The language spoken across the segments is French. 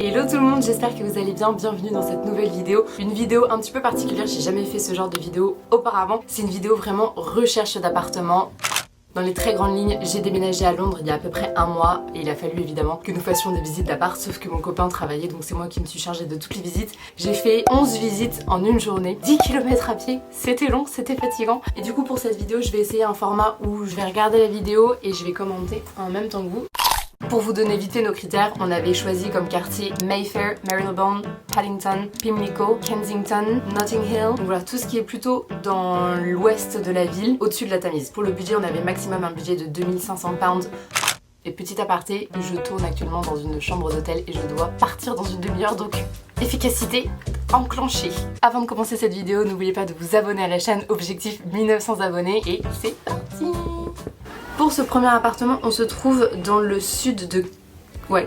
Hello tout le monde, j'espère que vous allez bien, bienvenue dans cette nouvelle vidéo. Une vidéo un petit peu particulière, j'ai jamais fait ce genre de vidéo auparavant. C'est une vidéo vraiment recherche d'appartement. Dans les très grandes lignes, j'ai déménagé à Londres il y a à peu près un mois et il a fallu évidemment que nous fassions des visites d'appart, sauf que mon copain travaillait donc c'est moi qui me suis chargée de toutes les visites. J'ai fait 11 visites en une journée, 10 km à pied, c'était long, c'était fatigant. Et du coup pour cette vidéo je vais essayer un format où je vais regarder la vidéo et je vais commenter en même temps que vous. Pour vous donner vite fait nos critères, on avait choisi comme quartier Mayfair, Marylebone, Paddington, Pimlico, Kensington, Notting Hill. Donc voilà, tout ce qui est plutôt dans l'ouest de la ville, au-dessus de la Tamise. Pour le budget, on avait maximum un budget de 2500 pounds. Et petit aparté, je tourne actuellement dans une chambre d'hôtel et je dois partir dans une demi-heure, donc efficacité enclenchée. Avant de commencer cette vidéo, n'oubliez pas de vous abonner à la chaîne, objectif 1900 abonnés et c'est parti. Pour ce premier appartement, on se trouve dans le sud de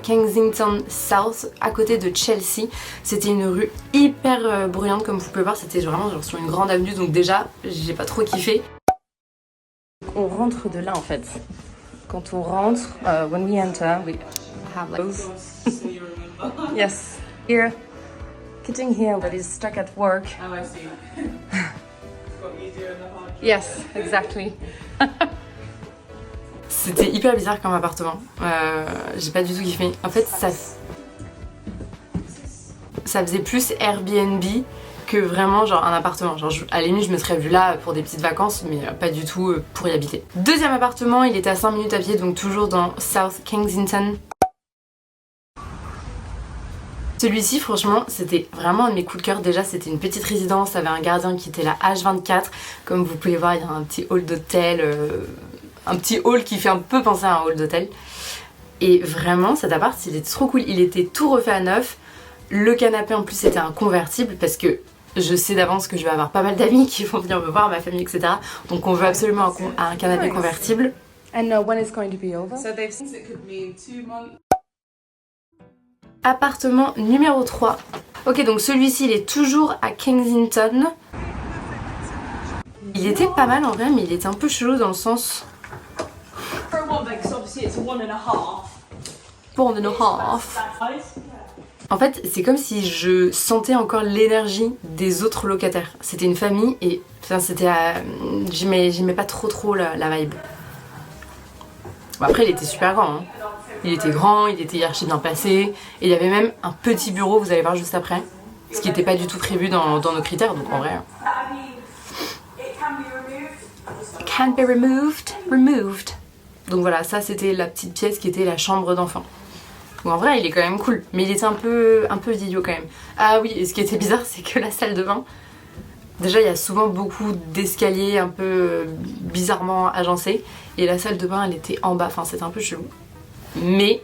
Kensington South, à côté de Chelsea. C'était une rue hyper bruyante comme vous pouvez voir, c'était vraiment genre sur une grande avenue, donc déjà j'ai pas trop kiffé. On rentre de là en fait. Quand on rentre, when we enter, we have like yes, here, getting here, but is stuck at work. Oh, I see. Yes, exactly. C'était hyper bizarre comme appartement, j'ai pas du tout kiffé. En fait ça faisait plus Airbnb que vraiment genre un appartement. Genre à la limite je me serais vue là pour des petites vacances mais pas du tout pour y habiter. Deuxième appartement, il était à 5 minutes à pied, donc toujours dans South Kensington. Celui-ci franchement c'était vraiment un de mes coups de cœur. Déjà c'était une petite résidence, ça avait un gardien qui était là H24. Comme vous pouvez voir il y a un petit hall d'hôtel, un petit hall qui fait un peu penser à un hall d'hôtel. Et vraiment cet appart il était trop cool, il était tout refait à neuf. Le canapé en plus c'était un convertible parce que je sais d'avance que je vais avoir pas mal d'amis qui vont venir me voir, ma famille etc. Donc on veut absolument un canapé convertible. And when it's going to be over? So they've said it could be 2 months. Appartement numéro 3. Ok, donc celui-ci il est toujours à Kensington. Il était pas mal en vrai, mais il était un peu chelou dans le sens... One and a half. En fait, c'est comme si je sentais encore l'énergie des autres locataires. C'était une famille et enfin, c'était j'aimais pas trop la vibe. Bon, après, il était super grand. Hein. Il était grand, il était archi bien placé. Et il y avait même un petit bureau, vous allez voir juste après. Ce qui n'était pas du tout prévu dans nos critères, donc en vrai... Can be removed. Donc voilà, ça c'était la petite pièce qui était la chambre d'enfant. Donc en vrai il est quand même cool, mais il était un peu vieillot quand même. Ah oui, et ce qui était bizarre c'est que la salle de bain, déjà il y a souvent beaucoup d'escaliers un peu bizarrement agencés. Et la salle de bain elle était en bas, enfin c'était un peu chelou. Mais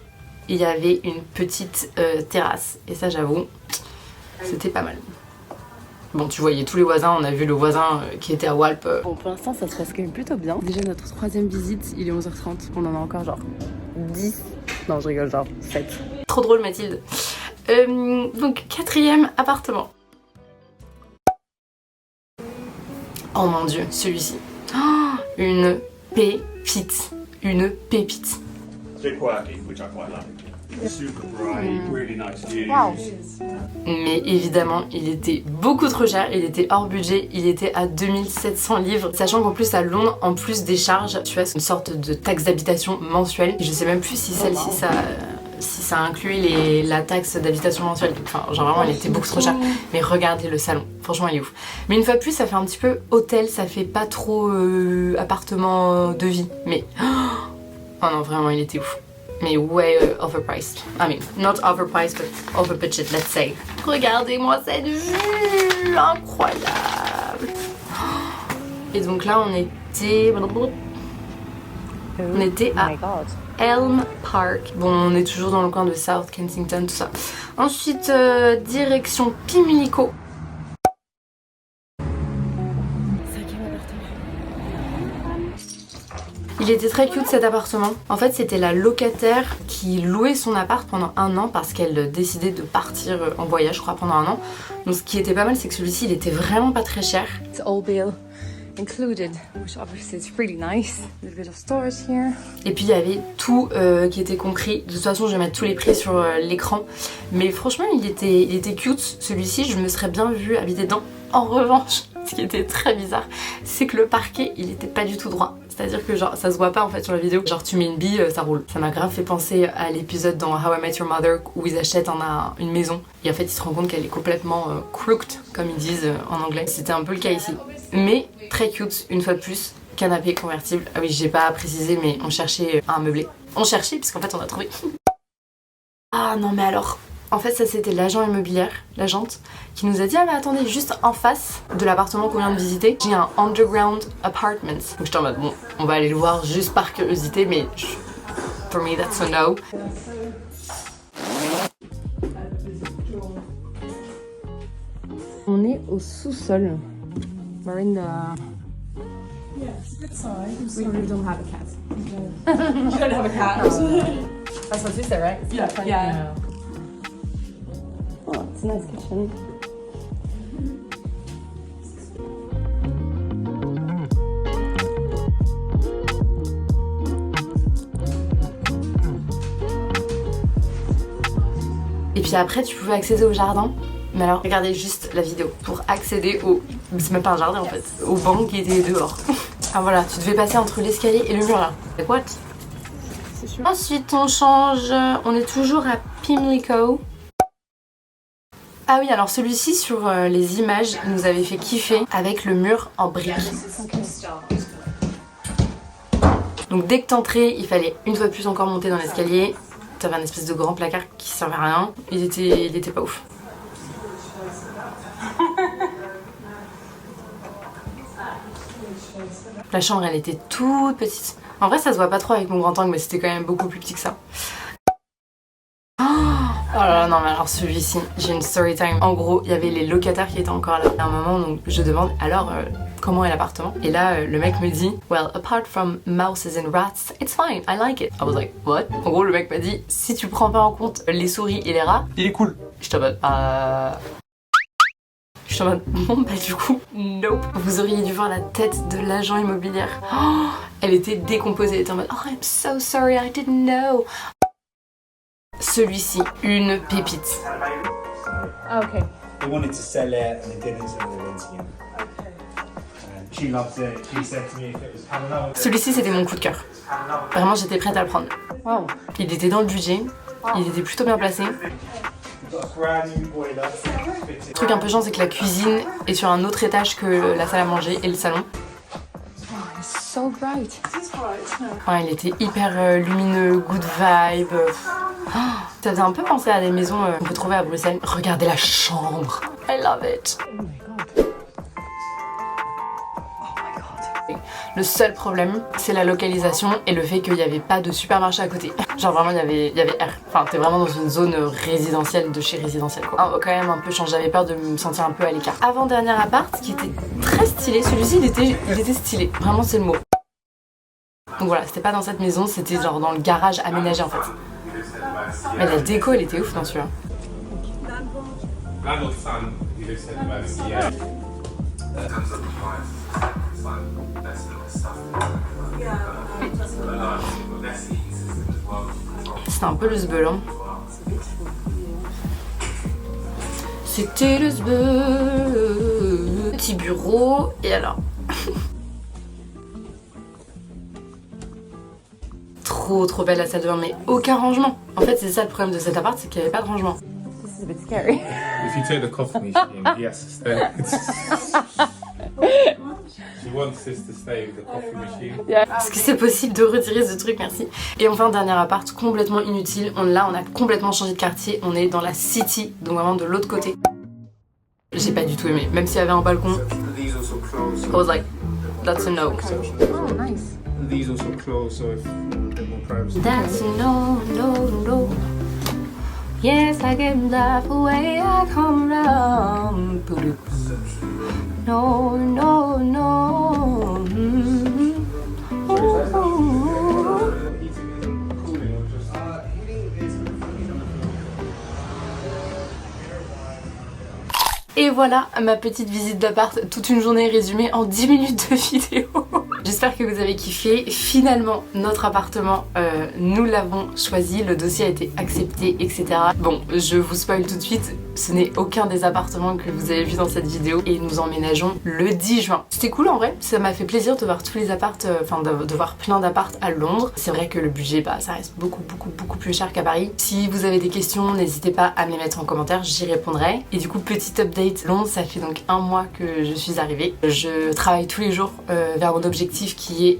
il y avait une petite terrasse, et ça j'avoue, c'était pas mal. Bon, tu voyais tous les voisins, on a vu le voisin qui était à Walp. Bon, pour l'instant, ça se passe quand même plutôt bien. Déjà, notre troisième visite, il est 11h30. On en a encore genre 10. Non, je rigole, genre 7. Trop drôle, Mathilde. Donc, quatrième appartement. Oh mon dieu, celui-ci. Oh, une pépite. Une pépite. Wow. Mais évidemment il était beaucoup trop cher, il était hors budget, il était à 2700 livres. Sachant qu'en plus à Londres, en plus des charges, tu as une sorte de taxe d'habitation mensuelle. Je sais même plus si celle-ci ça inclut la taxe d'habitation mensuelle. Enfin genre vraiment elle était beaucoup trop chère. Mais regardez le salon, franchement il est ouf. Mais une fois de plus ça fait un petit peu hôtel, ça fait pas trop appartement de vie. Mais oh non vraiment il était ouf. Mais way overpriced. I mean, not overpriced, but over budget, let's say. Regardez-moi cette vue incroyable. Et donc là, on était à Elm Park. Bon, on est toujours dans le coin de South Kensington, tout ça. Ensuite, direction Pimlico. Il était très cute cet appartement. En fait c'était la locataire qui louait son appart pendant 1 an parce qu'elle décidait de partir en voyage je crois pendant 1 an. Donc ce qui était pas mal c'est que celui-ci il était vraiment pas très cher. It's all bill. included, which obviously is really nice. A little bit of storage here. Et puis il y avait tout qui était compris. De toute façon, je vais mettre tous les prix sur l'écran. Mais franchement, il était cute. Celui-ci, je me serais bien vue habiter dedans. En revanche, ce qui était très bizarre, c'est que le parquet, il était pas du tout droit. C'est-à-dire que genre ça se voit pas en fait sur la vidéo. Genre tu mets une bille, ça roule. Ça m'a grave fait penser à l'épisode dans How I Met Your Mother où ils achètent une maison et en fait ils se rendent compte qu'elle est complètement crooked comme ils disent en anglais. C'était un peu le cas ici. Mais très cute une fois de plus. Canapé convertible. Ah oui, j'ai pas précisé mais on cherchait un meublé. On cherchait parce qu'en fait on a trouvé. Ah non mais alors. En fait ça c'était l'agent immobilière, l'agente, qui nous a dit ah mais attendez, juste en face de l'appartement qu'on vient de visiter, j'ai un underground apartment. Donc j'étais en mode bon, on va aller le voir juste par curiosité mais for me that's a no. On est au sous-sol. We're in the... Yes, it's fine. We don't have a cat. You don't have a cat. That's what you said, right? Yeah. Oh, it's a nice kitchen. Et puis après, tu pouvais accéder au jardin. Mais alors, regardez juste la vidéo pour accéder au... C'est même pas un jardin en fait. Au banc qui était dehors. Ah voilà, tu devais passer entre l'escalier et le mur là. What? C'est sûr. Ensuite, on change. On est toujours à Pimlico. Ah oui, alors celui-ci sur les images il nous avait fait kiffer avec le mur en briques. Donc dès que t'entrais, il fallait une fois de plus encore monter dans l'escalier. T'avais un espèce de grand placard qui servait à rien. Il était pas ouf. La chambre elle était toute petite. En vrai ça se voit pas trop avec mon grand angle mais c'était quand même beaucoup plus petit que ça. Oh là là, non mais alors celui-ci, j'ai une story time. En gros, il y avait les locataires qui étaient encore là. À un moment, donc je demande alors comment est l'appartement. Et là, le mec me dit well, apart from mouses and rats, it's fine, I like it. I was like what? En gros, le mec m'a dit si tu prends pas en compte les souris et les rats, il est cool. Je t'en mode je suis en mode non bah du coup nope. Vous auriez dû voir la tête de l'agent immobilière. Oh, elle était décomposée. Elle était en mode oh I'm so sorry, I didn't know. Celui-ci, une pépite. Oh, okay. They wanted to sell it and they didn't, so they went again. She loved it. She said to me if it was celui-ci c'était mon coup de cœur. Vraiment j'étais prête à le prendre. Wow. Il était dans le budget, il était plutôt bien placé. Le truc un peu chiant c'est que la cuisine est sur un autre étage que la salle à manger et le salon. Oh, it's so bright. Ouais, il était hyper lumineux, good vibe. Ça faisait un peu penser à des maisons qu'on peut trouver à Bruxelles. Regardez la chambre. I love it. Oh my god. Le seul problème, c'est la localisation et le fait qu'il n'y avait pas de supermarché à côté. Genre vraiment, il y avait air. Enfin, t'es vraiment dans une zone résidentielle de chez résidentiel quoi. Ah, quand même un peu change, j'avais peur de me sentir un peu à l'écart. Avant-dernier appart qui était très stylé, celui-ci il était stylé. Vraiment c'est le mot. Donc voilà, c'était pas dans cette maison, c'était genre dans le garage aménagé en fait. Mais la déco elle était ouf bien sûr. C'était un peu le sbeul hein. C'était le sbeul. Petit bureau et alors trop belle la salle de bain mais aucun rangement. En fait c'est ça le problème de cet appart, c'est qu'il n'y avait pas de rangement. This is a bit scary. If you take the coffee machine, he has to stay. She wants us to stay with the coffee machine. Est-ce que c'est possible de retirer ce truc, merci. Et enfin dernier appart complètement inutile. On a complètement changé de quartier. On est dans la city, donc vraiment de l'autre côté. J'ai pas du tout aimé, même s'il y avait un balcon. I was like, that's a no. Oh, nice. These also close, so if a bit more privacy. That's a no. Yes, I can laugh away, I come around. No. Et voilà ma petite visite d'appart, toute une journée résumée en 10 minutes de vidéo. J'espère que vous avez kiffé. Finalement, notre appartement, nous l'avons choisi, le dossier a été accepté, etc. Bon, je vous spoil tout de suite, ce n'est aucun des appartements que vous avez vu dans cette vidéo et nous emménageons le 10 juin. C'était cool en vrai, ça m'a fait plaisir de voir tous les apparts, enfin de voir plein d'apparts à Londres. C'est vrai que le budget, bah ça reste beaucoup plus cher qu'à Paris. Si vous avez des questions, n'hésitez pas à me les mettre en commentaire, j'y répondrai. Et du coup, petit update, Londres, ça fait donc 1 mois que je suis arrivée. Je travaille tous les jours vers mon objectif qui est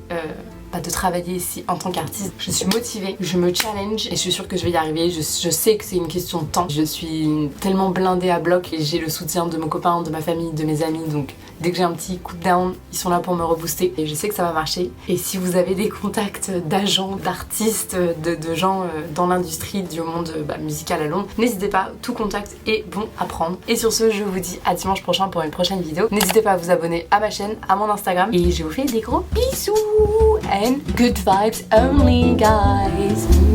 de travailler ici en tant qu'artiste. Je suis motivée, je me challenge et je suis sûre que je vais y arriver. Je sais que c'est une question de temps. Je suis tellement blindée à bloc et j'ai le soutien de mon copain, de ma famille, de mes amis. Donc dès que j'ai un petit coup de down, ils sont là pour me rebooster et je sais que ça va marcher. Et si vous avez des contacts d'agents, d'artistes, de gens dans l'industrie du monde musical à Londres, n'hésitez pas, tout contact est bon à prendre. Et sur ce, je vous dis à dimanche prochain pour une prochaine vidéo. N'hésitez pas à vous abonner à ma chaîne, à mon Instagram et je vous fais des gros bisous and good vibes only, guys.